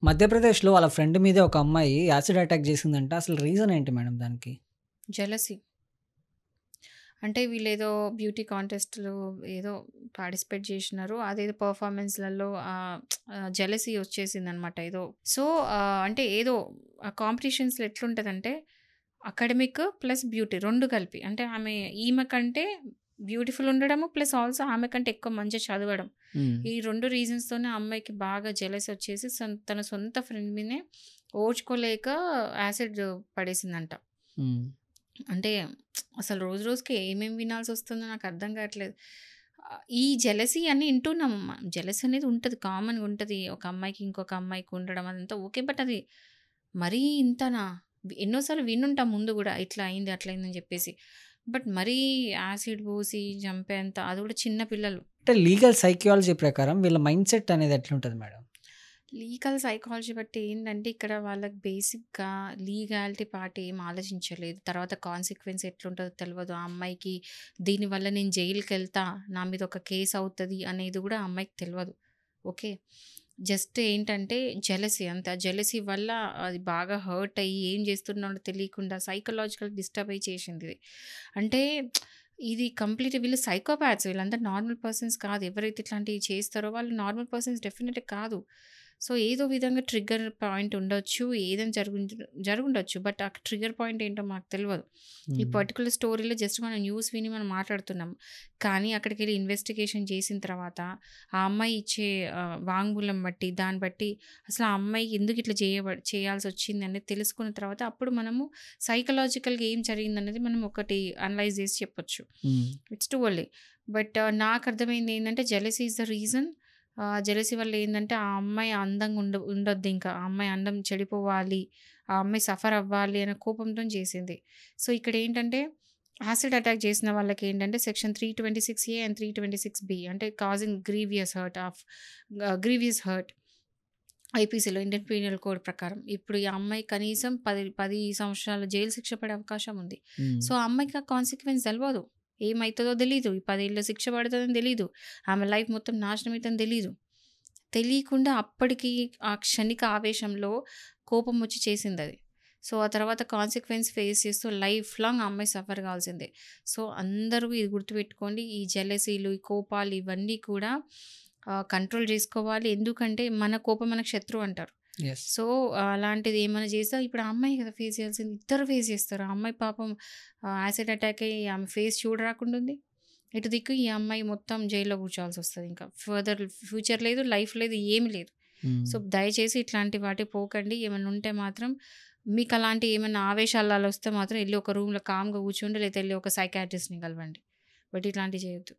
మధ్యప్రదేశ్‌లో వాళ్ళ ఫ్రెండ్ మీదే ఒక అమ్మాయి యాసిడ్ అటాక్ చేసిందంట. అసలు రీజన్ ఏంటి మేడం దానికి? జెలసీ. అంటే వీళ్ళేదో బ్యూటీ కాంటెస్ట్‌లో ఏదో పార్టిసిపేట్ జేషినారు. అదేదో పెర్ఫార్మన్స్‌లలో జెలసీ ఒచ్చేసిందనమాట ఏదో. సో, అంటే ఏదో ఆ కాంపిటీషన్స్‌లో ఎట్లుంటదంటే, అకాడమిక్ ప్లస్ బ్యూటీ 2 కలిపి. అంటే ఈమె కంటే బ్యూటిఫుల్ ఉండడము, ప్లస్ ఆల్సో ఆమె కంటే ఎక్కువ మంచిగా చదవడం. హ్మ్. ఈ 2 రీజన్స్‌తోనే ఆ అమ్మాయికి బాగా జెలసీ ఒచ్చేసి తన సొంత ఫ్రెండ్ మీదనే ఓర్చుకోలేక యాసిడ్ పడేసిందంట. హ్మ్. అంటే అసలు రోజు రోజుకి ఏమేమి వినాల్సొస్తుందో నాకర్థం కావట్లేదు. ఈ జెలసీ అని వింటున్నామమ్మ. జెలసీ అనేది ఉంటది. కామన్‌గా ఉంటది. ఒక అమ్మాయికి ఇంకొక అమ్మాయికి ఉండడం అదంతా ఓకే. బట్ అది మరీ ఇంతనా? ఎన్నో సార్లు వినుంటాం ముందు గూడా. ఇట్లా అయింది, అట్లా అయిందని జెప్పేసి. బట్ మరీ యాసిడ్ పోసి చంపేంత అది గూడా చిన్న పిల్లలు. అంటే లీగల్ సైకియాలజీ ప్రకారం వీళ్ళ మైండ్‌సెట్ అనేది ఎట్లుంటది మేడం? లీగల్ సైకాలజీ బట్టి ఏంటంటే, ఇక్కడ వాళ్ళకి బేసిక్‌గా లీగాలిటీ పార్ట్ ఏం ఆలోచించలేదు. తర్వాత కాన్సిక్వెన్స్ ఎట్లుంటదో తెలవదు. ఆ అమ్మాయికి దీనివల్ల నేను జైలుకెళ్తా, నా మీద ఒక కేస్ అవుతది అనేది గూడా ఆ అమ్మాయికి తెలవదు. ఓకే. జస్ట్ ఏంటంటే జెలసీ అంతే. ఆ జెలసీ వల్ల అది బాగా హర్ట్ అయ్యి ఏం చేస్తున్నాడో తెలియకుండా సైకలాజికల్ డిస్టర్బ్ అయ్యి చేసిందిది. అంటే ఇది కంప్లీట్ వీళ్ళు సైకోపాథ్స్. వీళ్ళందరూ నార్మల్ పర్సన్స్ కాదు. ఎవరైతే ఇట్లాంటివి చేస్తారో వాళ్ళు నార్మల్ పర్సన్స్ డెఫినెట్‌గా కాదు. సో, ఏదో విధంగా ట్రిగ్గర్ పాయింట్ ఉండొచ్చు. ఏదైనా జరుగుండొచ్చు. బట్ ఆ ట్రిగ్గర్ పాయింట్ ఏంటో మాకు తెలవదు. ఈ హ్మ్. పర్టిక్యులర్ స్టోరీలో జస్ట్ మనం న్యూస్ విని మనం మాట్లాడుతున్నాం. కానీ అక్కడికెళ్ళి ఇన్వెస్టిగేషన్ చేసిన తర్వాత ఆ అమ్మాయి ఇచ్చే వాంగ్మూలం బట్టి, దాన్ని బట్టి అసలు ఆ అమ్మాయి ఎందుకు ఇట్లా చేయాల్సొచ్చిందనేది తెలుసుకున్న తర్వాత అప్పుడు మనము సైకలాజికల్‌గా ఏం జరిగిందనేది మనం ఒకటి అనలైజ్ చేసి చెప్పొచ్చు. హ్మ్. It's too early. బట్ నాకర్థమైంది ఏందంటే jealousy is the reason. Jealousy వల్ల ఏందంటే ఆ అమ్మాయి అందంగా ఉండొద్దింకా. ఆ అమ్మాయి అందం చెడిపోవాలి. ఆ అమ్మాయి సఫర్ అవ్వాలి అనే కోపంతోని చేసింది. సో, ఇక్కడేంటంటే యాసిడ్ అటాక్ చేసిన వాళ్ళకేంటంటే సెక్షన్ 326 అండ్ 326 అంటే కాజింగ్ గ్రీవియస్ హర్ట్ ఐపీసీలో ఇండియన్ పీనల్ కోడ్ ప్రకారం. ఇప్పుడు ఈ అమ్మాయి కనీసం 10 సంవత్సరాల జైలు శిక్ష పడే అవకాశం ఉంది. హ్మ్. సో, ఆ అమ్మాయికి ఆ కాన్సిక్వెన్స్ తెలవదు. ఏమైతదో తెలీదు. ఈ 10 ఏళ్ల శిక్ష పడతదని తెలీదు. ఆమె లైఫ్ మొత్తం నాశనం అయితదని తెలీదు. తెలియకుండా అప్పటికి ఆ క్షణిక ఆవేశంలో కోపమొచ్చి చేసిందది. సో, ఆ తర్వాత కాన్సిక్వెన్స్ ఫేస్ చేస్తూ లైఫ్ లాంగ్ ఆ అమ్మాయి సఫర్ కావాల్సిందే. సో, అందరూ ఇది గుర్తుపెట్టుకోండి. ఈ జెలసీలు, ఈ కోపాలు ఇవన్నీ కూడా కంట్రోల్ జేసుకోవాలి. ఎందుకంటే మన కోపం మనకు శత్రువు అంటారు. యెస్. సో, అలాంటిది ఏమైనా చేసినా ఇప్పుడు ఆ అమ్మాయే కదా ఫేస్ చేయాల్సింది. ఇద్దరు ఫేస్ చేస్తారు. ఆ అమ్మాయి పాపం యాసిడ్ అటాక్ అయ్యి ఆమె ఫేస్ చూడరాకుండా ఉంది. ఇటు దిక్కు ఈ అమ్మాయి మొత్తం జైల్లో కూర్చోవాల్సొస్తది ఇంకా. ఫర్దర్ ఫ్యూచర్ లేదు, లైఫ్ లేదు, ఏమి లేదు. హ్మ్. సో, దయచేసి ఇట్లాంటి వాటికి పోకండి. ఏమన్నా ఉంటే మాత్రం మీకలాంటి ఏమన్నా ఆవేశాలు అలా వస్తే మాత్రం ఎళ్లి ఒక రూమ్‌లో కామ్‌గా కూర్చోండి. లేతే ఎళ్లి ఒక సైకియాట్రిస్ట్‌ని కలవండి. బట్ ఇట్లాంటివి చేయొద్దు.